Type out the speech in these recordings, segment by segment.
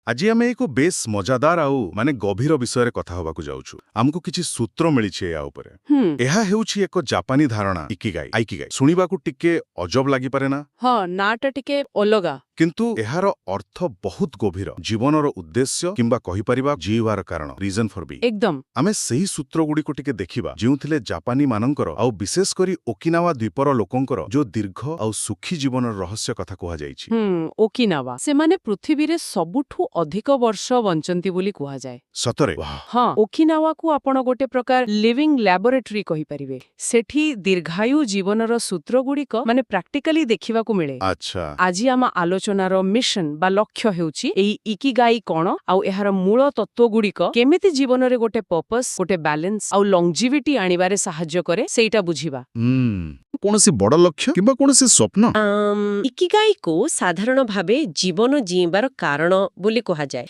ଆଜି ଆମେ ଏକ ବେଶ୍ ମଜାଦାର ଆଉ ଗଭୀର ବିଷୟରେ କଥା ହେବାକୁ ଯାଉଛୁ। ଆମକୁ କିଛି ସୂତ୍ର ମିଳିଛି ଏହା ଉପରେ। ଏହା ହେଉଛି ଏକ ଜାପାନୀ ଧାରଣା ଇକିଗାଇ ଆଇକିଗାଇ। ଶୁଣିବାକୁ ଟିକେ ଅଜବ ଲାଗିପାରେ ନା? ହଁ, ନାଟା ଟିକେ ଅଲଗା। କିନ୍ତୁ ଏହାର ଅର୍ଥ ବହୁତ ଗଭୀର। ଜୀବନର ଉଦ୍ଦେଶ୍ୟ କିମ୍ବା କହିପାରିବା ଜୀଇବାର କାରଣ, ରିଜନ ଫର ବି। ଏକଦମ। ଆମେ ସେହି ସୂତ୍ରଗୁଡ଼ିକୁ ଟିକେ ଦେଖିବା ଯେଉଁଥିଲେ ଜାପାନୀ ମାନଙ୍କର ଆଉ ବିଶେଷ କରି ଓକିନାୱା ଦ୍ୱୀପର ଲୋକଙ୍କର ଯୋଉ ଦୀର୍ଘ ଆଉ ସୁଖୀ ଜୀବନର ରହସ୍ୟ କଥା କୁହାଯାଇଛି। ଓକିନାୱା ସେମାନେ ପୃଥିବୀରେ ସବୁଠୁ ଅଧିକ ବର୍ଷ ବଞ୍ଚନ୍ତି ବୋଲି କୁହାଯାଏ। ସତରେ? ହଁ, ଓକିନାୱାକୁ ଆପଣ ଗୋଟେ ପ୍ରକାର ଲିଭିଂ ଲ୍ୟାବୋରେଟୋରୀ କହିପାରିବେ। ସେଠି ଦୀର୍ଘାୟୁ ଜୀବନର ସୂତ୍ରଗୁଡ଼ିକ ପ୍ରାକ୍ଟିକାଲି ଦେଖିବାକୁ ମିଳେ। ଆଚ୍ଛା। ଆଜି ଆମ ଆଲୋଚନାର ମିଶନ ବା ଲକ୍ଷ୍ୟ ହେଉଛି ଏଇ ଇକିଗାଇ କଣ ଆଉ ଏହାର ମୂଳ ତତ୍ତ୍ୱଗୁଡ଼ିକ କେମିତି ଜୀବନରେ ଗୋଟେ ପର୍ପସ୍, ଗୋଟେ ବ୍ୟାଲେନ୍ସ ଆଉ ଲଂଜିଭିଟି ଆଣିବାରେ ସାହାଯ୍ୟ କରେ ସେଇଟା ବୁଝିବା। କୌଣସି ବଡ଼ ଲକ୍ଷ୍ୟ କିମ୍ବା କୌଣସି ସ୍ୱପ୍ନ? ଇକିଗାଇକୁ ସାଧାରଣ ଭାବେ ଜୀବନ ଜୀଇବାର କାରଣ ବୋଲି କୁହାଯାଏ।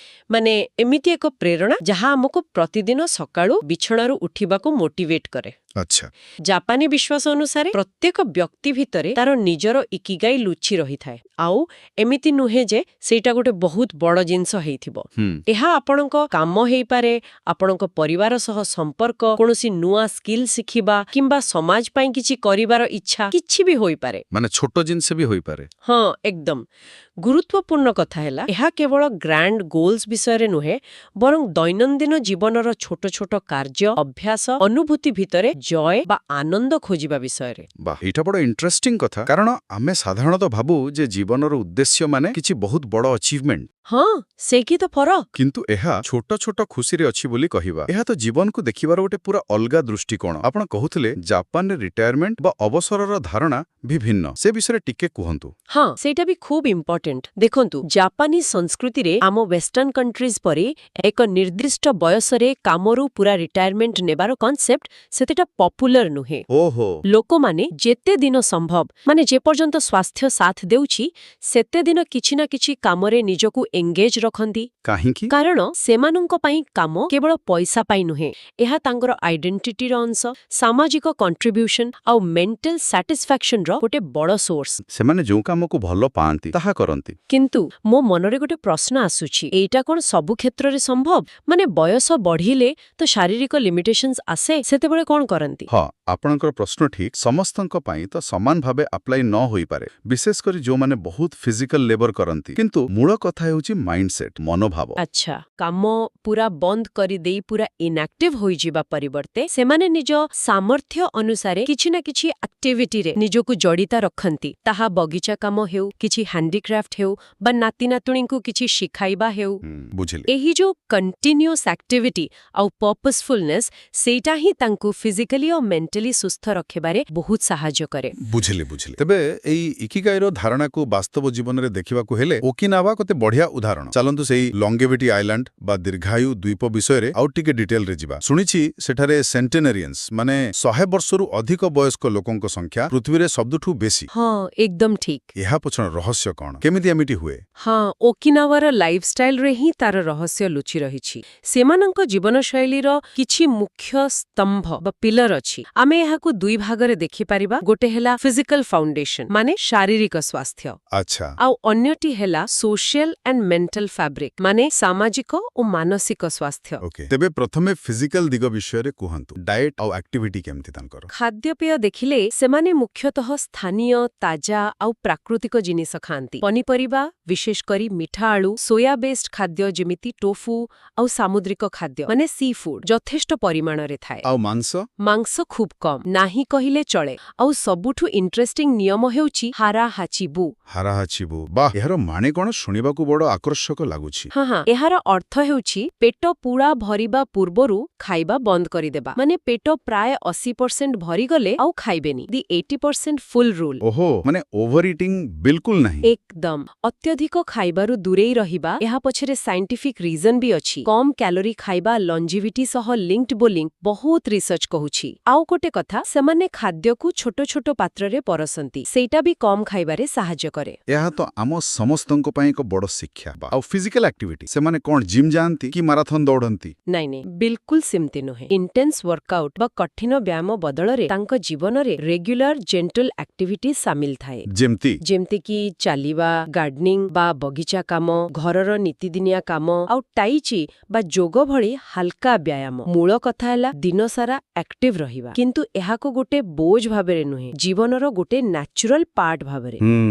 ଏମିତି ଏକ ପ୍ରେରଣା ଯାହା ଆମକୁ ପ୍ରତିଦିନ ସକାଳୁ ବିଛଣାରୁ ଉଠିବାକୁ ମୋଟିଭେଟ୍ କରେ। ଆଚ୍ଛା। ଜାପାନୀ ବିଶ୍ୱାସ ଅନୁସାରେ ପ୍ରତ୍ୟେକ ବ୍ୟକ୍ତି ଭିତରେ ତାର ନିଜର ଇକିଗାଇ ଲୁଚି ରହିଥାଏ। ଆଉ ଏମିତି ନୁହେଁ ଯେ ସେଇଟା ଗୋଟେ ବହୁତ ବଡ଼ ଜିନିଷ ହେଇଥିବ। ଏହା ଆପଣଙ୍କ କାମ ହେଇପାରେ, ଆପଣଙ୍କ ପରିବାର ସହ ସମ୍ପର୍କ, କୌଣସି ନୂଆ ସ୍କିଲ୍ ଶିଖିବା କିମ୍ବା ସମାଜ ପାଇଁ କିଛି କରିବାର ଇଚ୍ଛା, କିଛି ବି ହୋଇପାରେ। ଛୋଟ ଜିନିଷ ବି ହୋଇପାରେ। ହଁ, ଏକଦମ। ଗୁରୁତ୍ୱପୂର୍ଣ୍ଣ କଥା ହେଲା ଏହା କେବଳ ଗ୍ରାଣ୍ଡ ଗୋଲ୍ସ ବିଷୟରେ ନୁହେଁ, ବରଂ ଦୈନନ୍ଦିନ ଜୀବନର ଛୋଟ ଛୋଟ କାର୍ଯ୍ୟ, ଅଭ୍ୟାସ, ଅନୁଭୂତି ଭିତରେ ଜୟ ବା ଆନନ୍ଦ ଖୋଜିବା ବିଷୟରେ। ଏଇଟା ବଡ଼ ଇଣ୍ଟରେଷ୍ଟିଂ କଥା, କାରଣ ଆମେ ସାଧାରଣତଃ ଭାବୁ ଯେ ଜୀବନର ଉଦ୍ଦେଶ୍ୟ କିଛି ବହୁତ ବଡ଼ ଅଚିଭମେଣ୍ଟ। ହଁ, ସେଇକି ତ ଫରକ। କିନ୍ତୁ ଏହା ଛୋଟ ଛୋଟ ଖୁସିରେ ଅଛି ବୋଲି କହିବା, ଏହା ତ ଜୀବନକୁ ଦେଖିବାର ଗୋଟେ ପୁରା ଅଲଗା ଦୃଷ୍ଟିକୋଣ। ଆପଣ କହୁଥିଲେ ଜାପାନରେ ରିଟାୟାରମେଣ୍ଟ ବା ଅବସରର ଧାରଣା ବିଭିନ୍ନ, ସେ ବିଷୟରେ ଟିକେ କୁହନ୍ତୁ। ହଁ, ସେଇଟା ବି ଖୁବ୍ ଇମ୍ପୋର୍ଟାଣ୍ଟ। ଦେଖନ୍ତୁ, ଜାପାନୀ ସଂସ୍କୃତିରେ ଆମ ୱେଷ୍ଟର୍ଣ୍ଣ କଣ୍ଟ୍ରିଜ୍ ପରି ଏକ ନିର୍ଦ୍ଦିଷ୍ଟ ବୟସରେ କାମରୁ ପୁରା ରିଟାୟାରମେଣ୍ଟ ନେବାର କନସେପ୍ଟ ସେତେଟା ପପୁଲାର ନୁହେଁ। ଓହୋ। ଲୋକମାନେ ଯେତେ ଦିନ ସମ୍ଭବ, ଯେପର୍ଯ୍ୟନ୍ତ ସ୍ୱାସ୍ଥ୍ୟ ସାଥ ଦେଉଛି, ସେତେ ଦିନ କିଛି ନା କିଛି କାମରେ ନିଜକୁ ଏଙ୍ଗେଜ୍ ରଖନ୍ତି। କାହିଁକି? କାରଣ ସେମାନଙ୍କ ପାଇଁ କାମ କେବଳ ପଇସା ପାଇଁ ନୁହେଁ, ଏହା ତାଙ୍କର ଆଇଡେଣ୍ଟିଟିର ଅଂଶ, ସାମାଜିକ କଣ୍ଟ୍ରିବ୍ୟୁସନ୍ ଆଉ ମେଣ୍ଟାଲ ସାଟିସ୍ଫ୍ୟାକ୍ସନର ଗୋଟେ ବଡ଼ ସୋର୍ସ। ସେମାନେ ଯେଉଁ କାମକୁ ଭଲ ପାଆନ୍ତି ତାହା କରନ୍ତି। କିନ୍ତୁ ମୋ ମନରେ ଗୋଟେ ପ୍ରଶ୍ନ ଆସୁଛି, ଏଇଟା କ'ଣ ସବୁ କ୍ଷେତ୍ରରେ ସମ୍ଭବ? ବୟସ ବଢ଼ିଲେ ତ ଶାରୀରିକ ଲିମିଟେସନ୍ସ ଆସେ, ସେତେବେଳେ କ'ଣ କରନ୍ତି? ହଁ, ଆପଣଙ୍କର ପ୍ରଶ୍ନ ଠିକ୍। ସମସ୍ତଙ୍କ ପାଇଁ ତ ସମାନ ଭାବେ ଆପ୍ଲାଇ ନ ହୋଇପାରେ, ବିଶେଷ କରି ଯେଉଁମାନେ ବହୁତ ଫିଜିକାଲ ଲେବର କରନ୍ତି। କିନ୍ତୁ ମୂଳ କଥା ହେଉଛି ମାଇଣ୍ଡସେଟ୍, ମନୋଭାବ। ଆଚ୍ଛା, କାମ ପୁରା ବନ୍ଦ କରିଦେଇ ପୁରା ଇନ୍ଆକ୍ଟିଭ ହୋଇଯିବା ପରିବର୍ତ୍ତେ ସେମାନେ ନିଜ ସାମର୍ଥ୍ୟ ଅନୁସାରେ କିଛି ନା କିଛି ଆକ୍ଟିଭିଟିରେ ନିଜକୁ ଜଡ଼ିତ ରଖନ୍ତି। ତାହା ବଗିଚା କାମ ହେଉ, କିଛି ହ୍ୟାଣ୍ଡିକ୍ରାଫ୍ଟ ହେଉ ବା ନାତି ନାତୁଣୀଙ୍କୁ କିଛି ଶିଖାଇବା ହେଉ। ବୁଝିଲି। ଏହି ଯୋଉ କଣ୍ଟିନ୍ୟୁଅସ୍ ଆକ୍ଟିଭିଟି ଆଉ ପର୍ପସଫୁଲନେସ୍, ସେଇଟା ହିଁ ତାଙ୍କୁ ଫିଜିକାଲି ଆଉ ମେଣ୍ଟାଲି ସୁସ୍ଥ ରଖିବାରେ ବହୁତ ସାହାଯ୍ୟ କରେ। ବୁଝିଲି। ତେବେ ଏଇ ଇକିଗାଇର ଧାରଣାକୁ ବାସ୍ତବ ଜୀବନରେ ଦେଖିବାକୁ ହେଲେ ଓକିନାୱା ଗୋଟେ ବଢିଆ ଉଦାହରଣ। ଚାଲନ୍ତୁ ସେଇ ଲଙ୍ଗେଭିଟି ଆଇଲାଣ୍ଡ ବା ଦୀର୍ଘାୟୁ ଦ୍ୱୀପ ବିଷୟରେ ଆଉ ଟିକେ ଡିଟେଲରେ ଯିବା। ଶୁଣିଛି ସେଠାରେ ସେଣ୍ଟେନାରିଆନ୍ସ 100 ବର୍ଷରୁ ଅଧିକ ବୟସ୍କ ଲୋକଙ୍କ ସଂଖ୍ୟା ପୃଥିବୀରେ ସବୁଠୁ ବେଶୀ। ହଁ, ଏକଦମ ଠିକ୍। ଏହା ପଛର ରହସ୍ୟ କ'ଣ? କେମିତି ଏମିତି ହୁଏ? ହଁ, ଓକିନାୱାର ଲାଇଫଷ୍ଟାଇଲରେ ହିଁ ତାର ରହସ୍ୟ ଲୁଚି ରହିଛି। ସେମାନଙ୍କ ଜୀବନଶୈଳୀର କିଛି ମୁଖ୍ୟ ସ୍ତମ୍ଭ ବା ପିଲର ଅଛି। ଆମେ ଏହାକୁ ଦୁଇ ଭାଗରେ ଦେଖିପାରିବା। ଗୋଟେ ହେଲା ଫିଜିକାଲ ଫାଉଣ୍ଡେସନ, ଶାରୀରିକ ସ୍ୱାସ୍ଥ୍ୟ। ଆଚ୍ଛା। ଆଉ ଅନ୍ୟଟି ହେଲା ସୋସିଆଲ ଆଣ୍ଡ ମେଣ୍ଟାଲ ଫ୍ୟାବ୍ରିକ, ସାମାଜିକ ଓ ମାନସିକ ସ୍ୱାସ୍ଥ୍ୟ। ତେବେ ପ୍ରଥମେ ଫିଜିକାଲ ଦିଗ ବିଷୟରେ କୁହନ୍ତୁ। ଡାଏଟ୍ ଆଉ ଆକ୍ଟିଭିଟି କେମିତି ତାଙ୍କର? ଖାଦ୍ୟପେୟ ଦେଖିଲେ ସେମାନେ ମୁଖ୍ୟତଃ ସ୍ଥାନୀୟ, ତାଜା ଆଉ ପ୍ରାକୃତିକ ଜିନିଷ ଖାଆନ୍ତି। ପନିପରିବା, ବିଶେଷ କରି ମିଠା ଆଳୁ, ସୋୟା ବେସ୍ଡ ଖାଦ୍ୟ ଯେମିତି ଟୋଫୁ ଆଉ ସାମୁଦ୍ରିକ ଖାଦ୍ୟ ସି ଫୁଡ୍ ଯଥେଷ୍ଟ ପରିମାଣରେ ଥାଏ। ଆଉ ମାଂସ? ମାଂସ ଖୁବ୍ କମ୍, ନାହିଁ କହିଲେ ଚଳେ। ଆଉ ସବୁଠୁ ଇଣ୍ଟରେଷ୍ଟିଂ ନିୟମ ହେଉଛି ହାରାହାଚିବୁ। ହାରାହାଚିବୁ, ବାଃ, ଏହାର ମାନେ କ'ଣ? ଶୁଣିବାକୁ ବଡ଼ ଆକର୍ଷକ ଲାଗୁଛି। ହଁ, ଏହାର ଅର୍ଥ ହେଉଛି ପେଟ ପୁରା ଭରିବା ପୂର୍ବରୁ ଖାଇବା ବନ୍ଦ କରିଦେବା। ପେଟ ପ୍ରାୟ 80% ଭରିଗଲେ ଆଉ ଖାଇବେନି। ଦି 80% ଫୁଲ୍ ରୁଲ୍। ଓହୋ, ଓଭର ଇଟିଂ ବିଲକୁଲ ନାହିଁ। ଏକଦମ। ଅତ୍ୟଧିକ ଖାଇବାରୁ ଦୂରେଇ ରହିବା, ଏହା ପଛରେ ସାଇଣ୍ଟିଫିକ୍ ରିଜନ୍ ବି ଅଛି। କମ୍ କ୍ୟାଲୋରି ଖାଇବା ଲଞ୍ଜିଭିଟି ସହ ଲିଙ୍କ୍ଡ ବୋଲି ବହୁତ ରିସର୍ଚ୍ଚ କହୁଛି। ଆଉ ଗୋଟେ କଥା, ସେମାନେ ଖାଦ୍ୟକୁ ଛୋଟ ଛୋଟ ପାତ୍ରରେ ପରସନ୍ତି, ସେଇଟା ବି କମ୍ ଖାଇବାରେ ସାହାଯ୍ୟ କରେ। ଏହା ତ ଆମ ସମସ୍ତଙ୍କ ପାଇଁ ଏକ ବଡ଼ ଶିକ୍ଷା। ଆଉ ଫିଜିକାଲ ଆକ୍ଟିଭିଟି, ସେମାନେ କ'ଣ ଜିମ୍ ଯାଆନ୍ତି କି ମାରାଥନ ଦୌଡନ୍ତି? ନାଇଁ, ବିଲକୁଲ ସେମିତି ନୁହେଁ। ଇଣ୍ଟେନ୍ସ ୱାର୍କଆଉଟ୍ ବା କଠିନ ବ୍ୟାୟାମ ବଦଳରେ ତାଙ୍କ ଜୀବନରେ ରେଗୁଲାର ଜେଣ୍ଟଲ ଆକ୍ଟିଭିଟି ସାମିଲ ଥାଏ। ଯେମିତି କି ଚାଲିବା, ଗାର୍ଡେନିଂ ବା ବଗିଚା କାମ, ଘରର ନୀତିଦିନିଆ କାମ ଆଉ ଟାଇଚି ବା ଯୋଗ ଭଳି ହାଲକା ବ୍ୟାୟାମ। ମୂଳ କଥା ହେଲା ଦିନସାରା ଆକ୍ଟିଭ ରହିବା, କିନ୍ତୁ ଏହାକୁ ଗୋଟେ ବୋଝ ଭାବରେ ନୁହେଁ, ଜୀବନର ଗୋଟେ ନ୍ୟାଚୁରାଲ ପାର୍ଟ ଭାବରେ।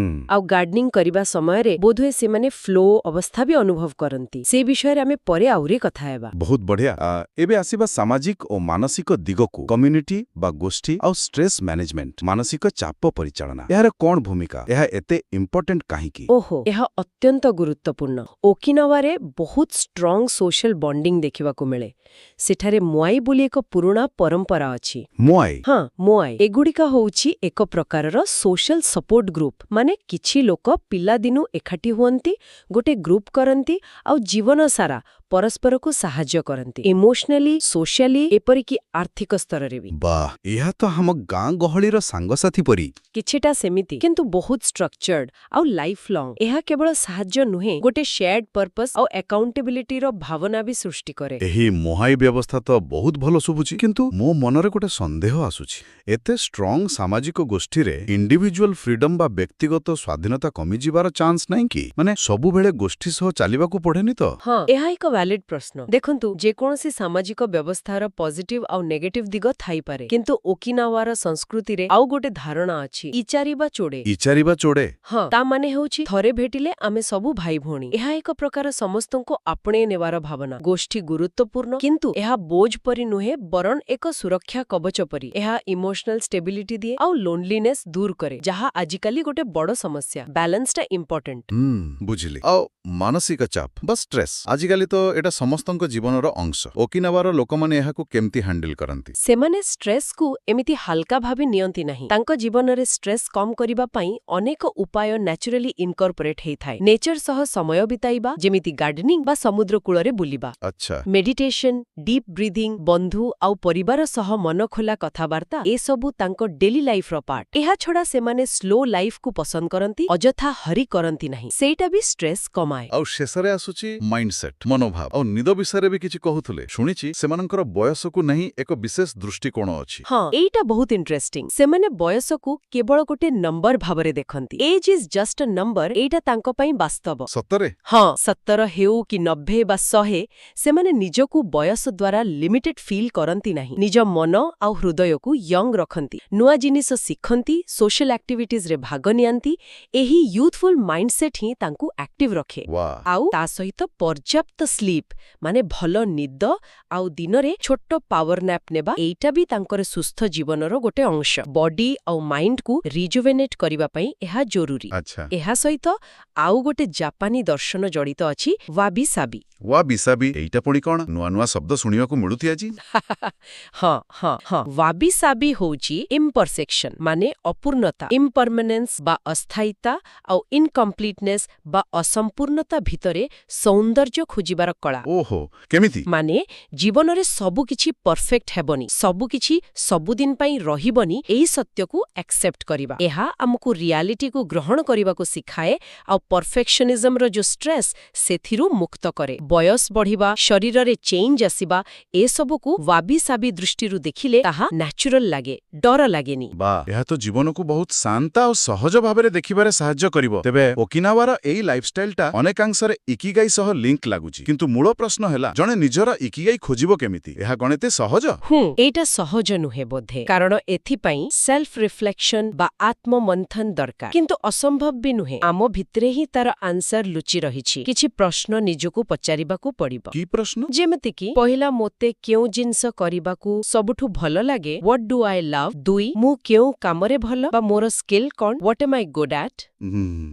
ଆଉ ଗାର୍ଡେନିଂ କରିବା ସମୟରେ ବୋଧହୁଏ ସେମାନେ ଫ୍ଲୋ ଅବସ୍ଥା ବି ଅନୁଭବ କରନ୍ତି। ସେ ବିଷୟରେ ଆମେ ପରେ ଆହୁରି କଥା ହେବା। ବହୁତ ବଢିଆ। ଏବେ ଆସିବା ସାମାଜିକ ଓ ମାନସିକ ଦିଗକୁ। କମ୍ୟୁନିଟି ବା ଗୋଷ୍ଠୀ ଆଉ ଷ୍ଟ୍ରେସ୍ ମ୍ୟାନେଜମେଣ୍ଟ, ମାନସିକ ଚାପ ପରିଚାଳନା, ଏହାର କଣ ଭୂମିକା? ଏହା ଏତେ ଇମ୍ପୋର୍ଟାଣ୍ଟ କାହିଁକି? ଓହୋ, ଏହା ଅତ୍ୟନ୍ତ ଗୁରୁତ୍ୱପୂର୍ଣ୍ଣ। ଓକିନାୱାରେ ବହୁତ ଷ୍ଟ୍ରଙ୍ଗ ସୋସିଆଲ ବଣ୍ଡିଂ ଦେଖିବାକୁ ମିଳେ। ସେଠାରେ ମୋଆଇ ବୋଲି ଏକ ପୁରୁଣା ପରମ୍ପରା ଅଛି। ମୋଆଇ? ହଁ, ମୋଆଇ। ଏଗୁଡ଼ିକ ହେଉଛି ଏକ ପ୍ରକାରର ସୋସିଆଲ ସପୋର୍ଟ ଗ୍ରୁପ। ମାନେ କିଛି ଲୋକ ପିଲାଦିନୁ ଏକାଠି ହୁଅନ୍ତି, ଗୋଟେ ଗ୍ରୁପ କରନ୍ତି ଆଉ ଜୀବନ ସାରା ପରସ୍ପରକୁ ସାହାଯ୍ୟ କରନ୍ତି, ଇମୋସନାଲି, ସୋସିଆଲି, ଏପରିକି ଆର୍ଥିକ ସ୍ତରରେ ବି। ବାଃ, ଏହା ତ ଆମ ଗାଁ ଗହଳିର ସାଙ୍ଗସାଥୀ ପରି। କିଛିଟା ସେମିତି, କିନ୍ତୁ ବହୁତ ଷ୍ଟ୍ରକ୍ଚର୍ଡ ଆଉ ଲାଇଫ ଲଙ୍ଗ। ଏହା କେବଳ ସାହାଯ୍ୟ ନୁହେଁ, ଗୋଟେ ସେୟାର୍ଡ ପର୍ପସ୍ ଆଉ ଆକାଉଣ୍ଟେବିଲିଟିର ଭାବନା ବି ସୃଷ୍ଟି କରେ। ଏହି ମୋହାଇ ବ୍ୟବସ୍ଥା ତ ବହୁତ ଭଲ ଶୁଭୁଛି, କିନ୍ତୁ ମୋ ମନରେ ଗୋଟେ ସନ୍ଦେହ ଆସୁଛି। ଏତେ ଷ୍ଟ୍ରଙ୍ଗ ସାମାଜିକ ଗୋଷ୍ଠୀରେ ଇଣ୍ଡିଭିଜୁଆଲ ଫ୍ରିଡମ ବା ବ୍ୟକ୍ତିଗତ ସ୍ୱାଧୀନତା କମିଯିବାର ଚାନ୍ସ ନାହିଁ କି? ମାନେ ସବୁବେଳେ ଗୋଷ୍ଠୀ ସହ ଚାଲିବାକୁ ପଡେନି ତ? ହଁ, ଏହା ଏକ ଭ୍ୟାଲିଡ ପ୍ରଶ୍ନ। ଦେଖନ୍ତୁ, ଯେକୌଣସି ସାମାଜିକ ବ୍ୟବସ୍ଥାର ପଜିଟିଭ ଆଉ ନେଗେଟିଭ ଦିଗ ଥାଇପାରେ, କିନ୍ତୁ ଓକିନାୱାର ସଂସ୍କୃତିରେ ଆଉ ଗୋଟେ ଧାରଣା ଅଛି, ଇଚାରିବା ଚୋଡେ। ଇଚାରିବା ଚୋଡେ? ହଁ, ତା ମାନେ ହେଉଛି ଥରେ ଭେଟିଲେ ଆମେ ସବୁ ଭାଇ ଭଉଣୀ। ଏହା ଏକ ପ୍ରକାର ସମସ୍ତଙ୍କୁ ଆପଣେଇ ନେବାର ଭାବନା। ଗୋଷ୍ଠୀ ଗୁରୁତ୍ୱପୂର୍ଣ୍ଣ, କିନ୍ତୁ ଏହା ବୋଝ ପରି ନୁହେଁ, ବରଂ ଏକ ସୁରକ୍ଷା କବଚ ପରି। ଏହା ଇମୋସନାଲ ଷ୍ଟେବିଲିଟି ଦିଏ ଆଉ ଲୋନଲିନେସ ଦୂର କରେ, ଯାହା ଆଜିକାଲି ଗୋଟେ ବଡ ସମସ୍ୟା। ବାଲାନ୍ସଟା ଇମ୍ପୋର୍ଟାଣ୍ଟ। ବୁଝିଲି। ଆଉ ମାନସିକ ଚାପ ବା ଷ୍ଟ୍ରେସ୍, ଆଜିକାଲି ତ ଏଟା ସମସ୍ତଙ୍କ ଜୀବନର ଅଂଶ। ଓକିନାୱାର ଲୋକମାନେ ଏହାକୁ କେମିତି ହ୍ୟାଣ୍ଡେଲ କରନ୍ତି? ସେମାନେ ଷ୍ଟ୍ରେସ୍କୁ ଏମିତି ହାଲକା ଭାବେ ନିଅନ୍ତି ନାହିଁ। ତାଙ୍କ ଜୀବନରେ ଷ୍ଟ୍ରେସ୍ କମ୍ କରିବା ପାଇଁ ଅନେକ ଉପାୟ ନ୍ୟାଚୁରାଲି ଇନକର୍ପୋରେଟ୍ ହେଇଥାଏ। ନେଚର ସହ ସମୟ ବିତାଇବା, ଯେମିତି ଗାର୍ଡେନିଂ ବା ସମୁଦ୍ର କୂଳରେ ବୁଲିବା, ଆଚ୍ଛା। ମେଡିଟେସନ, ଡିପ୍ ବ୍ରିଦିଂ, ବନ୍ଧୁ ଆଉ ପରିବାର ସହ ମନଖୋଲା କଥାବାର୍ତ୍ତା, ଏସବୁ ତାଙ୍କ ଡେଲି ଲାଇଫର ପାର୍ଟ। ଏହା ଛଡା ସେମାନେ ସ୍ଲୋ ଲାଇଫକୁ ପସନ୍ଦ କରନ୍ତି, ଅଯଥା ହରି କରନ୍ତି ନାହିଁ। ସେଇଟା ବି ଷ୍ଟ୍ରେସ୍ କମାଏ। ଆଉ ଶେଷରେ ଆସୁଛି ମାଇଣ୍ଡସେଟ୍, ମନୋଭାବ ଆଉ ନିଦ ବିଷୟରେ ବି କିଛି କହୁଥିଲେ। ଶୁଣିଛି ସେମାନଙ୍କର ବୟସକୁ ନେଇ ଏକ ବିଶେଷ ଦୃଷ୍ଟିକୋଣ ଅଛି। ହଁ, ଏଇଟା ବହୁତ ଇଣ୍ଟରେଷ୍ଟିଂ। ସେମାନେ ବୟସକୁ କେବଳ ଗୋଟେ ନମ୍ବର ଭାବରେ ଦେଖନ୍ତି। ଏଜ୍ ଇଜ୍ ଜଷ୍ଟ ଅ ନମ୍ବର, ଏଇଟା ତାଙ୍କ ପାଇଁ ବାସ୍ତବ। ସତରେ? ହଁ, 70 ହେଉ କି 90 ବା 100, ସେମାନେ ନିଜକୁ ବୟସ ଦ୍ୱାରା ଲିମିଟେଡ୍ ଫିଲ୍ କରନ୍ତି ନାହିଁ। ନିଜ ମନ ଆଉ ହୃଦୟକୁ ୟଙ୍ଗ ରଖନ୍ତି, ନୂଆ ଜିନିଷ ଶିଖନ୍ତି, ସୋସିଆଲ ଆକ୍ଟିଭିଟିଜରେ ଭାଗ ନିଅନ୍ତି। ଏହି ୟୁଥଫୁଲ୍ ମାଇଣ୍ଡସେଟ୍ ହିଁ ତାଙ୍କୁ ଆକ୍ଟିଭ ରଖେ। ୱାଓ। ଆଉ ତା ସହିତ ପର୍ଯ୍ୟାପ୍ତ ସ୍ଲିପ୍, ମାନେ ଭଲ ନିଦ ଆଉ ଦିନରେ ଛୋଟ ପାୱାର ନ୍ୟାପ୍ ନେବା, ଏଇଟା ବି ତାଙ୍କର ସୁସ୍ଥ ଜୀବନର ଗୋଟେ ଅଂଶ। ବଡି ଆଉ ମାଇଣ୍ଡକୁ ରିଜୁଭେନେଟ୍ କରିବା ପାଇଁ ଏହା ଜରୁରୀ। ଆଚ୍ଛା। ଏହା ସହିତ ଆଉ ଗୋଟେ ଜାପାନୀ ଦର୍ଶନ ଜଡ଼ିତ ଅଛି, ୱାବି ସାବି। ୱାବି-ସାବି, ଏଇଟା ପୁଣି କଣ? ନୂଆ ନୂଆ ଶବ୍ଦ ଶୁଣିବାକୁ ମିଳୁଛି ଆଜି। ହଁ ହଁ ହଁ, ୱାବି ସାବି ହେଉଛି ଇମ୍ପରସେକ୍ସନ, ମାନେ ଅପୂର୍ଣ୍ଣତା, ଇମ୍ପରମାନେନ୍ସ ବା ଅସ୍ଥାୟୀତା ଆଉ ଇନକମ୍ପ୍ଲିଟନେସ୍ ବା ଅସମ୍ପୂର୍ଣ୍ଣତା ଭିତରେ ସୌନ୍ଦର୍ଯ୍ୟ ଖୋଜିବାର କଳା। ଓହୋ, କେମିତି? ମାନେ ଜୀବନରେ ସବୁକିଛି ପରଫେକ୍ଟ ହେବନି, ସବୁକିଛି ସବୁଦିନ ପାଇଁ ରହିବନି, ଏହି ସତ୍ୟକୁ ଆକ୍ସେପ୍ଟ କରିବା। ଏହା ଆମକୁ ରିଆଲିଟିକୁ ଗ୍ରହଣ କରିବାକୁ ଶିଖାଏ ଆଉ ପରଫେକ୍ସନିଜମର ଯୋଉ ଷ୍ଟ୍ରେସ୍, ସେଥିରୁ ମୁକ୍ତ କରେ। ବୟସ ବଢିବା, ଶରୀରରେ ଚେଞ୍ଜ ଆସିବା, ଏସବୁକୁ ୱାବି ସାବି ଦୃଷ୍ଟିରୁ ଦେଖିଲେ ତାହା ନ୍ୟାଚୁରାଲ ଲାଗେ, ଡର ଲାଗେନି। ବାଃ, ଏହା ତ ଜୀବନକୁ ବହୁତ ଶାନ୍ତ ଆଉ ସହଜ ଭାବରେ ଦେଖିବାରେ ସାହାଯ୍ୟ କରିବ। ତେବେ ଓକିନାୱାର ଏଇ ଲାଇଫଷ୍ଟାଇଲଟା ଅନେକାଂଶରେ ଇକିଗାଇ ସହ ଲିଙ୍କ ଲାଗୁଛି। କିନ୍ତୁ ମୂଳ ପ୍ରଶ୍ନ ହେଲା, ଜଣେ ନିଜର ଇକିଗାଇ ଖୋଜିବ କେମିତି? ଏହା କଣ ଏତେ ସହଜ? ଏଇଟା ସହଜ ନୁହେଁ ବୋଧେ, କାରଣ ଏଥିପାଇଁ ସେଲ୍ଫ ରିଫ୍ଲେକ୍ସନ ବା ଆତ୍ମମନ୍ଥନ ଦରକାର। କିନ୍ତୁ ଅସମ୍ଭବ ବି ନୁହେଁ। ଆମ ଭିତରେ ହିଁ ତାର ଆନ୍ସର ଲୁଚି ରହିଛି। କିଛି ପ୍ରଶ୍ନ ନିଜକୁ ପଚାରିବାକୁ ପଡିବ। କି ପ୍ରଶ୍ନ? ଯେମିତିକି, ପହିଲା, ମୋତେ କେଉଁ ଜିନିଷ କରିବାକୁ ସବୁଠୁ ଭଲ ଲାଗେ? What do I love? 2, ମୁଁ କେଉଁ କାମରେ ଭଲ ବା ମୋର ସ୍କିଲ୍ କଣ? What M I good at?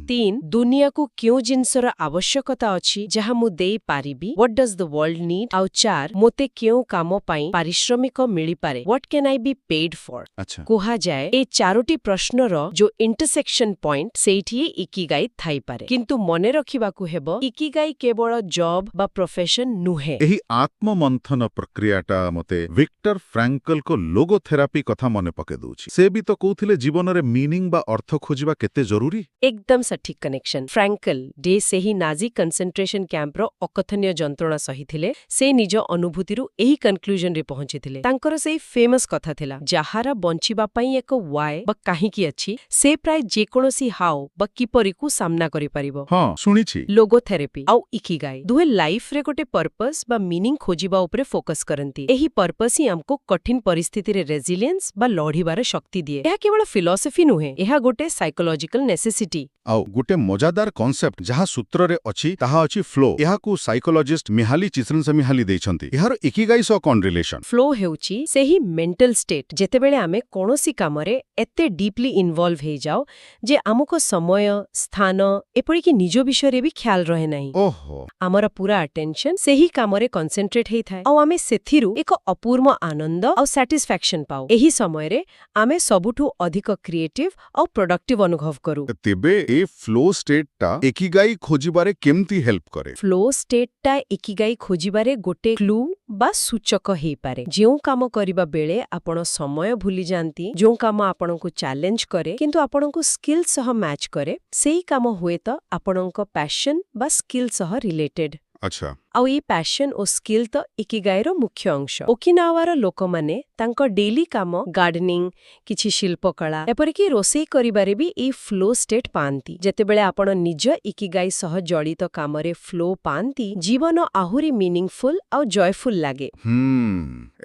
3, ଦୁନିଆକୁ କେଉଁ ଜିନିଷର ଆବଶ୍ୟକତା ଅଛି ଯାହା ମୁଁ ଦେଇପାରିବି? What does the world need? ଆଉ 4, ମୋତେ କେଉଁ କାମ ପାଇଁ ପାରିଶ୍ରମିକ ମିଳିପାରେ? What can I B paid for? ଆଚ୍ଛା। କୁହାଯାଏ, ଏ 4ଟି ପ୍ରଶ୍ନର ଯୋଉ ଇଣ୍ଟରସେକ୍ସନ ପଏଣ୍ଟ, ସେଇଠି ଇକିଗାଇ ଥାଇପାରେ। କିନ୍ତୁ ମନେ ରଖିବାକୁ ହେବ, ଇକିଗାଇ କେବଳ ଜବ୍ ବା ପ୍ରଫେସନ ନୁହେଁ। ଏହି ଆତ୍ମମନ୍ଥନ ପ୍ରକ୍ରିୟାଟା ମୋତେ ଭିକ୍ଟର ଫ୍ରାଙ୍କଲଙ୍କ ଲୋଗୋଥେରାପି କଥା ମନେ ପକେଇ ଦଉଛି। ସେ ବି ତ କହୁଥିଲେ ଜୀବନରେ ମିନିଂ ବା ଅର୍ଥ ଖୋଜିବା କେତେ ଜରୁରୀ। ଏକଦମ ସଠିକ କନେକ୍ସନ। ଫ୍ରାଙ୍କଲ ସେହି ନାଜି କନସେନ୍ଟ୍ରେସନ କ୍ୟାମ୍ପର ଅକଥନୀୟ ଯନ୍ତ୍ରଣା ସହିଥିଲେ ସେ ନିଜ ଅନୁଭୂତିରୁ ଏହି କନକ୍ଲୁଜନରେ ପହଞ୍ଚିଥିଲେ। ତାଙ୍କର ସେଇ ଫେମସ୍ କଥା ଥିଲା, ଯାହାର ବଞ୍ଚିବା ପାଇଁ ଏକ ୱାଏ ବା କାହିଁକି ଅଛି, ସେ ପ୍ରାୟ ଯେକୌଣସି ହାଓ ବା କିପରିକୁ ସାମ୍ନା କରିପାରିବ। ହଁ, ଶୁଣିଛି। ଲୋଗୋଥେରାପି ଆଉ ଇକିଗାଇ ଦୁହେଁ ଲାଇଫରେ ଗୋଟେ ପର୍ପସ୍ ବା ମିନିଂ ଖୋଜିବା ଉପରେ ଫୋକସ୍ କରନ୍ତି। ଏହି ପର୍ପସ୍ ହିଁ ଆମକୁ କଠିନ ପରିସ୍ଥିତିରେ ରେଜିଲିଏନ୍ସ ବା ଲଢ଼ିବାର ଶକ୍ତି ଦିଏ। ଏହା କେବଳ ଫିଲସଫି ନୁହେଁ, ଏହା ଗୋଟେ ସାଇକୋଲୋଜିକାଲ ନେସେସିଟି। ଆଉ ଗୋଟେ ମଜାଦାର କନସେପ୍ଟ ଯାହା ସୂତ୍ରରେ ଅଛି ତାହା ଅଛି ଫ୍ଲୋ। ଏହାକୁ ସାଇକୋଲୋଜିଷ୍ଟ ମିହାଲି ଚିତ୍ରନସମିହାଲି ଦେଇଛନ୍ତି। ଏହାର ଇକିଗାଇ ସହ କଣ ରିଲେସନ? ଫ୍ଲୋ ହେଉଛି ସେହି ମେଣ୍ଟାଲ ଷ୍ଟେଟ୍ ଯେତେବେଳେ ଆମେ କୌଣସି କାମରେ ଏତେ ଡିପଲି ଇନଭଲ୍ଭ ହେଇଯାଉ ଯେ ଆମକୁ ସମୟ, ସ୍ଥାନ, ଏପରିକି ନିଜ ବିଷୟରେ ବି ଖ୍ୟାଲ ରହେ ନାହିଁ। ଓହୋ। ଆମର ପୁରା ଆଟେନସନ ସେହି କାମରେ କନସେନ୍ଟ୍ରେଟ୍ ହେଇଥାଏ ଆଉ ଆମେ ସେଥିରୁ ଏକ ଅପୂର୍ବ ଆନନ୍ଦ ଆଉ ସାଟିସ୍ଫ୍ୟାକ୍ସନ୍ ପାଉ। ଏହି ସମୟରେ ଆମେ ସବୁଠୁ ଅଧିକ କ୍ରିଏଟିଭ ଆଉ ପ୍ରଡକ୍ଟିଭ ଅନୁଭବ କରୁ। ତେବେ ଏ ଫ୍ଲୋ ଷ୍ଟେଟଟା ଇକିଗାଇ ଖୋଜିବାରେ କେମିତି ହେଲ୍ପ କରେ? ଫ୍ଲୋ ଷ୍ଟେଟଟା ଇକିଗାଇ ଖୋଜିବାରେ ଗୋଟେ କ୍ଲୁ ବା ସୂଚକ ହେଇପାରେ। ଯେଉଁ କାମ କରିବା ବେଳେ ଆପଣ ସମୟ ଭୁଲିଯାଆନ୍ତି, ଯେଉଁ କାମ ଆପଣଙ୍କୁ ଚ୍ୟାଲେଞ୍ଜ କରେ କିନ୍ତୁ ଆପଣଙ୍କୁ ସ୍କିଲ୍ ସହ ମ୍ୟାଚ୍ କରେ, ସେଇ କାମ ହୁଏତ ଆପଣଙ୍କ ପ୍ୟାସନ୍ ବା ସ୍କିଲ୍ ସହ ରିଲେଟେଡ୍। ଆଚ୍ଛା। ଆଉ ଏଇ ପ୍ୟାସନ୍ ଓ ସ୍କିଲ୍ ତ ଇକିଗାଇର ମୁଖ୍ୟ ଅଂଶ। ଓକିନାୱାର ଲୋକମାନେ ତାଙ୍କ ଡେଲି କାମ, ଗାର୍ଡେନିଂ, କିଛି ଶିଳ୍ପକଳା, ଏପରିକି ରୋଷେଇ କରିବାରେ ବି ଏଇ ଫ୍ଲୋ ଷ୍ଟେଟ୍ ପାଆନ୍ତି। ଯେତେବେଳେ ଆପଣ ନିଜ ଇକିଗାଇ ସହ ଜଡ଼ିତ କାମରେ ଫ୍ଲୋ ପାଆନ୍ତି, ଜୀବନ ଆହୁରି ମିନିଂଫୁଲ୍ ଆଉ ଜୟଫୁଲ୍ ଲାଗେ।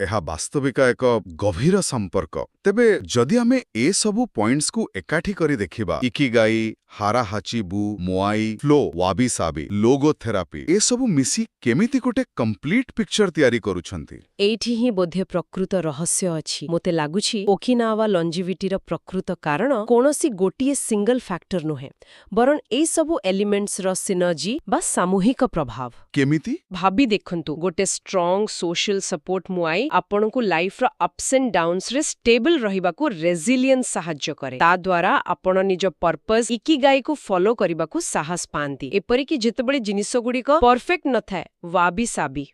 ଏହା ବାସ୍ତବିକ ଏକ ଗଭୀର ସମ୍ପର୍କ। ତେବେ ଯଦି ଆମେ ଏସବୁ ପଏଣ୍ଟସକୁ ଏକାଠି କରି ଦେଖିବା, ଇକିଗାଇ, ହାରାହାଚିବୁ, ମୋଆଇ, ଫ୍ଲୋ, ୱାବି-ସାବି, ଲୋଗୋଥେରାପି, ଏସବୁ ମିଶି କେମିତି ଗୋଟେ କମ୍ପ୍ଲିଟ୍ ପିକ୍ଚର ତିଆରି କରୁଛନ୍ତି? ଏଇଠି ହିଁ ବୋଧେ ପ୍ରକୃତ ରହସ୍ୟ ଅଛି। ମୋତେ ଲାଗୁଛି ଓକିନାୱା ଲଞ୍ଜିଭିଟିର ପ୍ରକୃତ କାରଣ କୌଣସି ଗୋଟିଏ ସିଙ୍ଗଲ ଫ୍ୟାକ୍ଟର ନୁହେଁ, ବରଂ ଏଇସବୁ ଏଲିମେଣ୍ଟସର ସିନର୍ଜି ବା ସାମୂହିକ ପ୍ରଭାବ। କେମିତି? ଭାବି ଦେଖନ୍ତୁ, ଗୋଟେ ଷ୍ଟ୍ରଙ୍ଗ ସୋସିଆଲ ସପୋର୍ଟ ମୁଆଇ ଆପଣଙ୍କୁ ଲାଇଫର ଅପ୍ସ ଆଣ୍ଡ ଡାଉନ୍ସରେ ଷ୍ଟେବଲ ରହିବାକୁ ରେଜିଲିଏନ୍ସ ସାହାଯ୍ୟ କରେ। ତା ଦ୍ୱାରା ଆପଣ ନିଜ ପର୍ପସ୍ ଇକିଗାଇକୁ ଫଲୋ କରିବାକୁ ସାହସ ପାଆନ୍ତି। ଏପରିକି ଯେତେବେଳେ ଜିନିଷଗୁଡ଼ିକ ପରଫେକ୍ଟ ନଥାଏ, ୱାବି-ସାବି,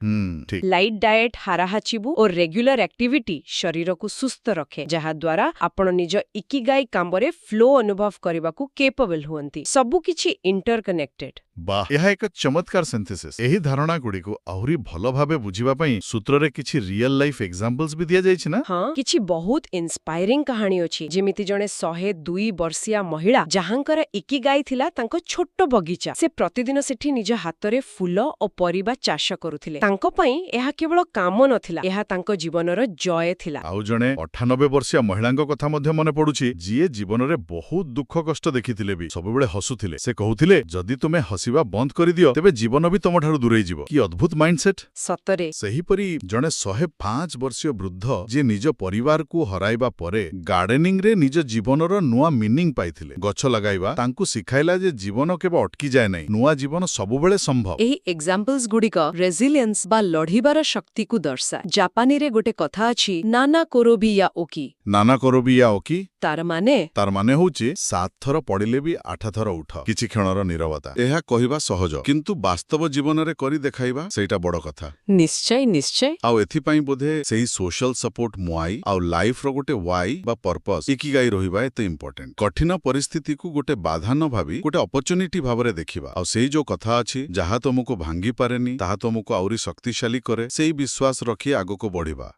ଠିକ୍। ଲାଇଟ୍ ଡାଏଟ୍, ହାରାହାଚିବୁ ଓ ରେଗୁଲାର ଆକ୍ଟିଭିଟି ଶରୀରକୁ ସୁସ୍ଥ ରଖେ, ଯାହାଦ୍ୱାରା ଆପଣ ନିଜ ଇକିଗାଇ କାମରେ ଫ୍ଲୋ ଅନୁଭବ କରିବାକୁ କେପେବଲ ହୁଅନ୍ତି। ସବୁକିଛି ଇଣ୍ଟରକନେକ୍ଟେଡ୍। ବାଃ, ଏହା ଏକ ଚମତ୍କାର ସିନ୍ଥେସିସ୍। ଏହି ଧାରଣାଗୁଡ଼ିକୁ ଆହୁରି ଭଲ ଭାବେ ବୁଝିବା ପାଇଁ ସୂତ୍ରରେ କିଛି ରିଅଲ ଲାଇଫ ଏକ୍ସାମ୍ପଲ୍ସ ବି ଦିଆଯାଇଛି ନା? ହଁ, କିଛି ବହୁତ ଇନ୍ସ୍ପାଇରିଂ କାହାଣୀ ଅଛି। ଯେମିତି ଜଣେ 102 ବର୍ଷିଆ ମହିଳା ଯାହାଙ୍କର ଇକିଗାଇ ଥିଲା ତାଙ୍କ ଛୋଟ ବଗିଚା। ସେ ପ୍ରତିଦିନ ସେଠି ନିଜ ହାତରେ ଫୁଲ ଓ ପରିବା ଚାଷ କରୁଥିଲେ। ତାଙ୍କ ପାଇଁ ଏହା କେବଳ କାମ ନଥିଲା, ଏହା ତାଙ୍କ ଜୀବନର ଜୟ ଥିଲା। ଆଉ ଜଣେ 98 ବର୍ଷିଆ ମହିଳାଙ୍କ କଥା ମଧ୍ୟ ମନେ ପଡୁଛି, ଯିଏ ଜୀବନରେ ବହୁତ ଦୁଃଖ କଷ୍ଟ ଦେଖିଥିଲେ ବି ସବୁବେଳେ ହସୁଥିଲେ। ସେ କହୁଥିଲେ, ଯଦି ତୁମେ ହସିବା ବନ୍ଦ କରିଦିଅ ତେବେ ଜୀବନ ବି ତମଠାରୁ ଦୂରେଇ ଯିବ। କି ଅଦ୍ଭୁତ ମାଇଣ୍ଡସେଟ୍! ସତରେ। ସେହିପରି ଜଣେ 105 ବର୍ଷୀୟ ବୃଦ୍ଧ ଯିଏ ନିଜ ପରିବାରକୁ ହରାଇବା ପରେ ଗାର୍ଡେନିଂରେ ନିଜ ଜୀବନର ନୂଆ ମିନିଂ ପାଇଥିଲେ। ଗଛ ଲଗାଇବା ତାଙ୍କୁ ଶିଖାଇଲା ଯେ ଜୀବନ କେବେ ଅଟକିଯାଏ ନାହିଁ, ନୂଆ ଜୀବନ ସବୁବେଳେ ସମ୍ଭବ। ଏହି ଏକ୍ସାମ୍ପଲ୍ସ ଗୁଡ଼ିକ ରେଜିଲିଏନ୍ସ ବା ଲଢ଼ିବାର ଶକ୍ତିକୁ ଦର୍ଶାଏ। ଜାପାନୀରେ ଗୋଟେ କଥା ଅଛି, ନାନା କୋରୋବି ୟା ଓକି। ନାନା କରୋବି ୟା ଓକି? ତାର ମାନେ ହଉଛି 7 ଥର ପଡ଼ିଲେ ବି 8 ଥର ଉଠ। କିଛି କ୍ଷଣର ନୀରବତା। ଏହା କହିବା ସହଜ, କିନ୍ତୁ ବାସ୍ତବ ଜୀବନରେ କରି ଦେଖାଇବା ସେଇଟା ବଡ଼ କଥା। ନିଶ୍ଚୟ ନିଶ୍ଚୟ। ଆଉ ଏଥିପାଇଁ ବୋଧେ ସେହି ସୋଶାଲ ସପୋର୍ଟ ମୁଆଇ ଆଉ ଲାଇଫର ଗୋଟେ ୱାଇ ବା ପର୍ପସ୍ ଇକିଗାଇ ରହିବା ଏତେ ଇମ୍ପୋର୍ଟାଣ୍ଟ। କଠିନ ପରିସ୍ଥିତିକୁ ଗୋଟେ ବାଧା ନ ଭାବି ଗୋଟେ ଅପରଚ୍ୟୁନିଟି ଭାବରେ ଦେଖିବା। ଆଉ ସେଇ ଯୋଉ କଥା ଅଛି, ଯାହା ତମକୁ ଭାଙ୍ଗି ପାରେନି ତାହା ତମକୁ ଆହୁରି ଶକ୍ତିଶାଳୀ କରେ, ସେଇ ବିଶ୍ୱାସ ରଖି ଆଗକୁ ବଢିବା।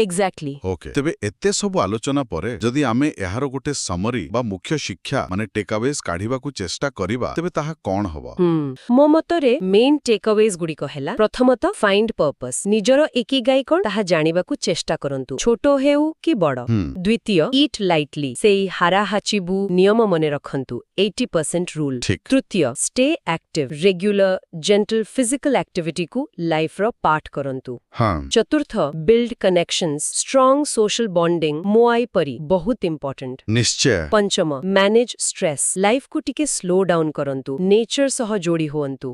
ଏକ୍ସାକ୍ଟଲି। ଓକେ, ତେବେ ଏତେ ସବୁ ଆଲୋଚନା ପରେ ଯଦି ଆମେ ଏହାର ଗୋଟେ ସମରି ବା ମୁଖ୍ୟ ଶିକ୍ଷା ମାନେ ଟେକ୍ଆୱେଜ୍ କାଢିବାକୁ ଚେଷ୍ଟା କରିବା, ତେବେ ତାହା କଣ ହବ? ମୋ ମତରେ ମେନ୍ ଟେକ୍ଆୱେଜ୍ ଗୁଡ଼ିକ ହେଲା, ପ୍ରଥମତଃ ଫାଇଣ୍ଡ ପର୍ପସ୍। ନିଜର ଇକିଗାଇ କଣ ତାହା ଜାଣିବାକୁ ଚେଷ୍ଟା କରନ୍ତୁ, ଛୋଟ ହେଉ କି ବଡ଼। ଦ୍ୱିତୀୟ, ଇଟ୍ ଲାଇଟଲି, ସେଇ ହାରାହାଚିବୁ ନିୟମ ମନେ ରଖନ୍ତୁ, 80% ରୁଲ୍। ଠିକ୍। ତୃତୀୟ, stay active, regular gentle physical ଆକ୍ଟିଭିଟିକୁ ଲାଇଫର ପାର୍ଟ କରନ୍ତୁ। ଚତୁର୍ଥ, build connections, strong social bonding, moai ପରି ବହୁତ ଇମ୍ପୋର୍ଟାଣ୍ଟ। ନିଶ୍ଚୟ। ପଞ୍ଚମ, ମ୍ୟାନେଜ ଷ୍ଟ୍ରେସ୍, ଲାଇଫକୁ ଟିକେ ସ୍ଲୋ ଡାଉନ୍ କରନ୍ତୁ, ନେଚର ସହ ଯୋଡ଼ି ହୁଅନ୍ତୁ।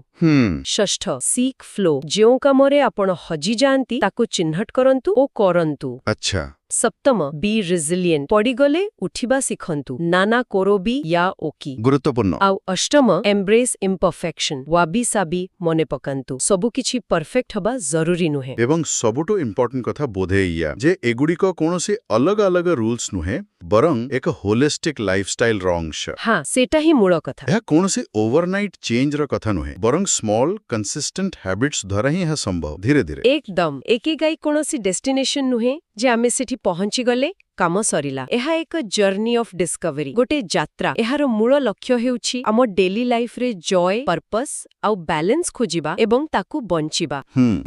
ଷଷ୍ଠ, ସିକ୍ ଫ୍ଲୋ, ଯେଉଁ କାମରେ ଆପଣ ହଜିଯାଆନ୍ତି ତାକୁ ଚିହ୍ନଟ କରନ୍ତୁ ଓ କରନ୍ତୁ। ଆଚ୍ଛା। ସପ୍ତମ ବି ରିଜିଲିଏଣ୍ଟ ପଡ଼ିଗଲେ ଉଠିବା ଶିଖନ୍ତୁ ନାନା କୋରୋବି ୟା ଓକି ଗୁରୁତ୍ୱପୂର୍ଣ୍ଣ ଆଉ ଅଷ୍ଟମ ଏମ୍ବ୍ରେସ୍ ଇମ୍ପରଫେକ୍ସନ ୱାବି ସାବି ମନେ ପକାନ୍ତୁ ସବୁକିଛି ପରଫେକ୍ଟ ହବା ଜରୁରୀ ନୁହେଁ ଏବଂ ସବୁଠୁ ଇମ୍ପୋର୍ଟାଣ୍ଟ କଥା ବୋଧେ ଏଇଆ ଯେ ଏଗୁଡ଼ିକ କୌଣସି ଅଲଗା ଅଲଗା ରୁଲ୍ସ ନୁହେଁ ବରଂ ଏକ ହୋଲିଷ୍ଟିକ ଲାଇଫଷ୍ଟାଇଲର ଅଂଶ ହଁ ସେଟା ହିଁ ମୂଳ କଥା ଏହା କୌଣସି ଓଭରନାଇଟ୍ ଚେଞ୍ଜର କଥା ନୁହେଁ ବରଂ ସ୍ମଲ୍ କନସିଷ୍ଟେଣ୍ଟ ହ୍ୟାବିଟ୍ସ ଦ୍ୱାରା ହିଁ ଏହା ସମ୍ଭବ ଧୀରେ ଧୀରେ ଏକଦମ ଏକିଗାଇ କୌଣସି ଡେଷ୍ଟିନେସନ ନୁହେଁ ଯେ ଆମେ ସେଠି ପହଞ୍ଚିଗଲେ କାମ ସରିଲା ଏହା ଏକ ଜର୍ଣ୍ଣି ଅଫ୍ ଡିସ୍କଭରି ଗୋଟେ ଯାତ୍ରା ଏହାର ମୂଳ ଲକ୍ଷ୍ୟ ହେଉଛି ଆମ ଡେଲି ଲାଇଫରେ ଜୟ ପର୍ପସ୍ ଆଉ ବ୍ୟାଲେନ୍ସ ଖୋଜିବା ଏବଂ ତାକୁ ବଞ୍ଚିବା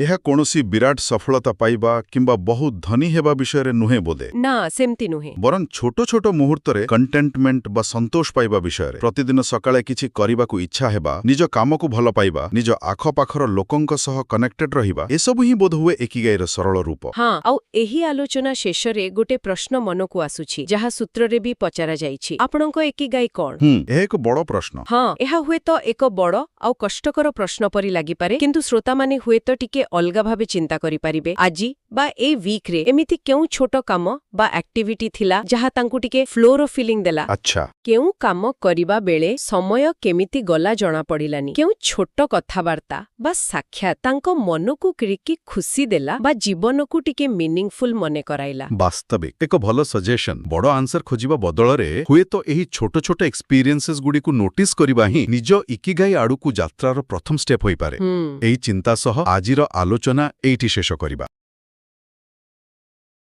ଏହା କୌଣସି ବିରାଟ ସଫଳତା ପାଇବା କିମ୍ବା ବହୁତ ଧନୀ ହେବା ବିଷୟରେ ନୁହେଁ ବୋଧେ ନା ସେମିତି ନୁହେଁ ବରଂ ଛୋଟ ଛୋଟ ମୁହୂର୍ତ୍ତରେ କଣ୍ଟେଣ୍ଟମେଣ୍ଟ ବା ସନ୍ତୋଷ ପାଇବା ବିଷୟରେ ପ୍ରତିଦିନ ସକାଳେ କିଛି କରିବାକୁ ଇଚ୍ଛା ହେବା ନିଜ କାମକୁ ଭଲ ପାଇବା ନିଜ ଆଖପାଖର ଲୋକଙ୍କ ସହ କନେକ୍ଟେଡ୍ ରହିବା ଏସବୁ ହିଁ ବୋଧହୁଏ ଏକିଗାଇର ସରଳ ରୂପ ହଁ ଆଉ ଏହି ଆଲୋଚନା ଶେଷରେ ଗୋଟେ ପ୍ରଶ୍ନ ମନକୁ ଆସୁଛି ଯାହା ସୂତ୍ରରେ ବି ପଚରାଯାଇଛି ଆପଣଙ୍କ ଏକିଗାଇ କଣ ଏହା ଏକ ବଡ଼ ପ୍ରଶ୍ନ ହଁ ଏହା ହୁଏତ ଏକ ବଡ଼ ଆଉ କଷ୍ଟକର ପ୍ରଶ୍ନ ପରି ଲାଗିପାରେ କିନ୍ତୁ ଶ୍ରୋତାମାନେ ହୁଏତ ଟିକେ ଅଲଗା ଭାବେ ଚିନ୍ତା କରିପାରିବେ ଆଜି ବା ଏଇ ୱିକ୍ରେ ଏମିତି କେଉଁ ଛୋଟ କାମ ବା ଆକ୍ଟିଭିଟି ଥିଲା ଯାହା ତାଙ୍କୁ ଟିକେ ଫ୍ଲୋର ଫିଲିଂ ଦେଲା ଆଚ୍ଛା କେଉଁ କାମ କରିବା ବେଳେ ସମୟ କେମିତି ଗଲା ଜଣାପଡ଼ିଲାନି କେଉଁ ଛୋଟ କଥାବାର୍ତ୍ତା ବା ସାକ୍ଷାତ ତାଙ୍କ ମନକୁ କିରିକି ଖୁସି ଦେଲା ବା ଜୀବନକୁ ଟିକେ ମିନିଂଫୁଲ ମନେ କରାଇଲା ବାସ୍ତବିକ ଏକ ଭଲ ସଜେସନ ବଡ଼ ଆନ୍ସର ଖୋଜିବା ବଦଳରେ ହୁଏତ ଏହି ଛୋଟ ଛୋଟ ଏକ୍ସପିରିଏନ୍ସେସ୍ ଗୁଡ଼ିକୁ ନୋଟିସ୍ କରିବା ହିଁ ନିଜ ଇକିଗାଇ ଆଡ଼କୁ ଯାତ୍ରାର ପ୍ରଥମ ଷ୍ଟେପ୍ ହୋଇପାରେ ଏହି ଚିନ୍ତା ସହ ଆଜିର ଆଲୋଚନା ଏଇଠି ଶେଷ କରିବା